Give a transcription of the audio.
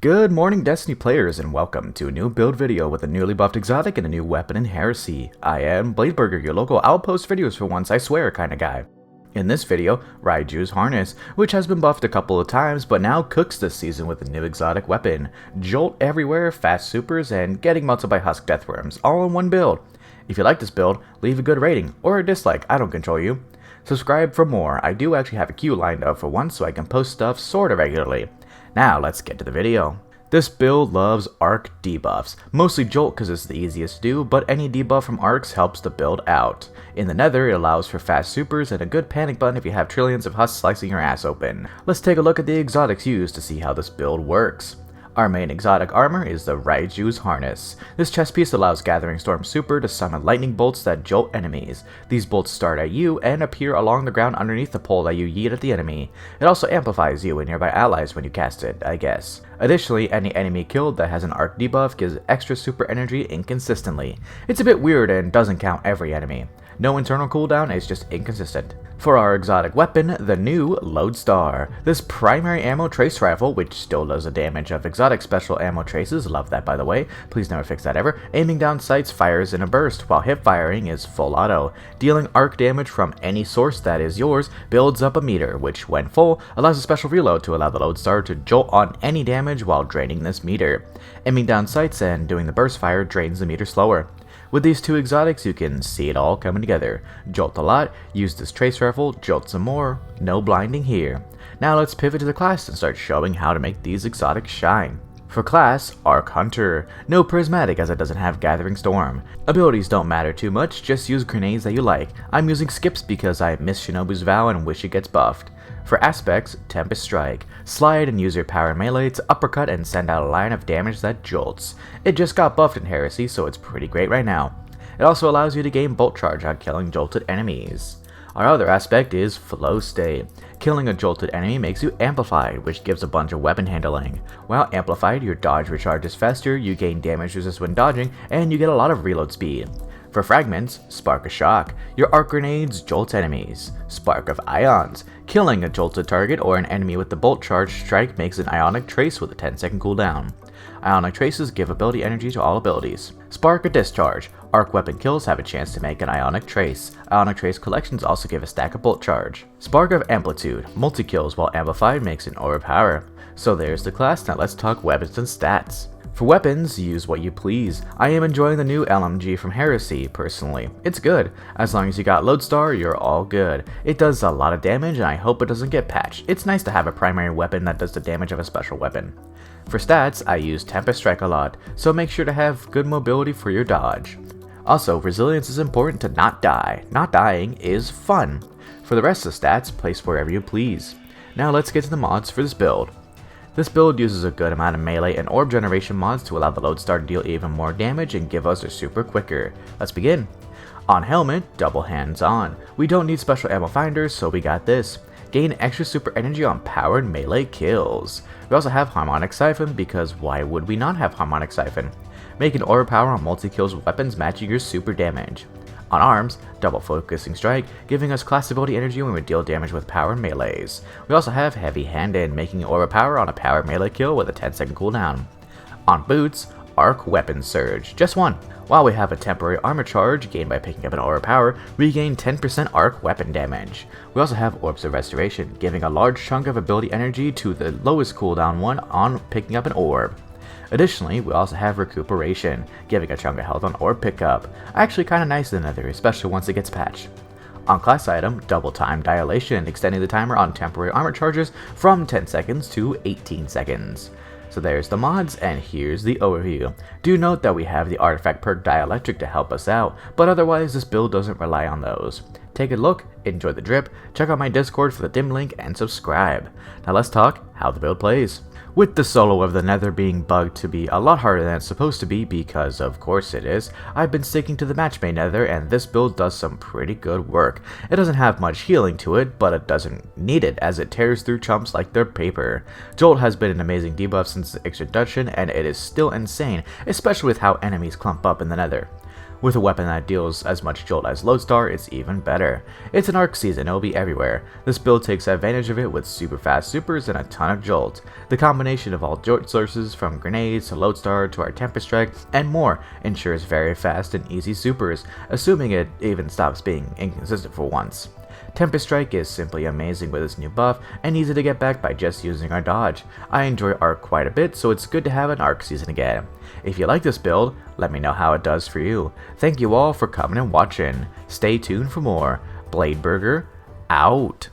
Good morning, Destiny players, and welcome to a new build video with a newly buffed exotic and a new weapon in Heresy. I am Bladeburger, your local I'll post videos for once I swear kind of guy. In this video, Raiju's Harness, which has been buffed a couple of times but now cooks this season with a new exotic weapon, Jolt everywhere, fast supers, and getting melted by husk deathworms, all in one build. If you like this build, leave a good rating, or a dislike, I don't control you. Subscribe for more. I do actually have a queue lined up for once so I can post stuff sorta regularly. Now let's get to the video. This build loves arc debuffs, mostly Jolt because it's the easiest to do, but any debuff from arcs helps the build out. In the nether, it allows for fast supers and a good panic button if you have trillions of husks slicing your ass open. Let's take a look at the exotics used to see how this build works. Our main exotic armor is the Raiju's Harness. This chest piece allows Gathering Storm Super to summon lightning bolts that jolt enemies. These bolts start at you and appear along the ground underneath the pole that you yeet at the enemy. It also amplifies you and nearby allies when you cast it, I guess. Additionally, any enemy killed that has an arc debuff gives extra super energy inconsistently. It's a bit weird and doesn't count every enemy. No internal cooldown, is just inconsistent. For our exotic weapon, the new Lodestar. This primary ammo trace rifle, which still does the damage of exotic special ammo traces, love that by the way, please never fix that ever, aiming down sights fires in a burst, while hip firing is full auto. Dealing arc damage from any source that is yours builds up a meter, which when full, allows a special reload to allow the Lodestar to jolt on any damage while draining this meter. Aiming down sights and doing the burst fire drains the meter slower. With these two exotics, you can see it all coming together. Jolt a lot, use this trace rifle, jolt some more, no blinding here. Now let's pivot to the class and start showing how to make these exotics shine. For class, Arc Hunter. No prismatic as it doesn't have Gathering Storm. Abilities don't matter too much, just use grenades that you like. I'm using skips because I miss Shinobu's Vow and wish it gets buffed. For aspects, Tempest Strike. Slide and use your power melee to uppercut and send out a line of damage that jolts. It just got buffed in Heresy, so it's pretty great right now. It also allows you to gain Bolt Charge on killing jolted enemies. Our other aspect is Flow State. Killing a jolted enemy makes you amplified, which gives a bunch of weapon handling. While amplified, your dodge recharges faster, you gain damage resist when dodging, and you get a lot of reload speed. For fragments, Spark of Shock. Your arc grenades jolt enemies. Spark of Ions. Killing a jolted target or an enemy with the Bolt Charge strike makes an Ionic Trace with a 10-second cooldown. Ionic Traces give ability energy to all abilities. Spark of Discharge. Arc weapon kills have a chance to make an Ionic Trace. Ionic Trace collections also give a stack of Bolt Charge. Spark of Amplitude. Multi-kills while amplified makes an Aura of Power. So there's the class, now let's talk weapons and stats. For weapons, use what you please. I am enjoying the new LMG from Heresy, personally. It's good. As long as you got Lodestar, you're all good. It does a lot of damage and I hope it doesn't get patched. It's nice to have a primary weapon that does the damage of a special weapon. For stats, I use Tempest Strike a lot, so make sure to have good mobility for your dodge. Also, resilience is important to not die. Not dying is fun. For the rest of the stats, place wherever you please. Now let's get to the mods for this build. This build uses a good amount of melee and orb generation mods to allow the Lodestar to deal even more damage and give us a super quicker. Let's begin. On helmet, double hands on. We don't need special ammo finders, so we got this. Gain extra super energy on powered melee kills. We also have Harmonic Siphon because why would we not have Harmonic Siphon? Make an aura power on multi-kills with weapons matching your super damage. On arms, double focusing strike, giving us class ability energy when we deal damage with power melees. We also have heavy handed, making aura power on a power melee kill with a 10-second cooldown. On boots, arc weapon surge, just one. While we have a temporary armor charge gained by picking up an aura power, we gain 10% arc weapon damage. We also have orbs of restoration, giving a large chunk of ability energy to the lowest cooldown one on picking up an orb. Additionally, we also have recuperation, giving a chunk of health on orb pickup. Actually kinda nice in the nether, especially once it gets patched. On class item, double time dilation, extending the timer on temporary armor charges from 10 seconds to 18 seconds. So there's the mods, and here's the overview. Do note that we have the artifact perk Dielectric to help us out, but otherwise this build doesn't rely on those. Take a look, enjoy the drip, check out my Discord for the dim link, and subscribe. Now let's talk how the build plays. With the solo of the nether being bugged to be a lot harder than it's supposed to be because of course it is, I've been sticking to the match-made nether and this build does some pretty good work. It doesn't have much healing to it, but it doesn't need it as it tears through chumps like they're paper. Jolt has been an amazing debuff since the introduction and it is still insane, especially with how enemies clump up in the nether. With a weapon that deals as much jolt as Lodestar, it's even better. It's an arc season, it'll be everywhere. This build takes advantage of it with super fast supers and a ton of jolt. The combination of all jolt sources, from grenades to Lodestar to our Tempest Strike and more, ensures very fast and easy supers, assuming it even stops being inconsistent for once. Tempest Strike is simply amazing with its new buff and easy to get back by just using our dodge. I enjoy Arc quite a bit, so it's good to have an Arc season again. If you like this build, let me know how it does for you. Thank you all for coming and watching. Stay tuned for more. Bladeburger, out.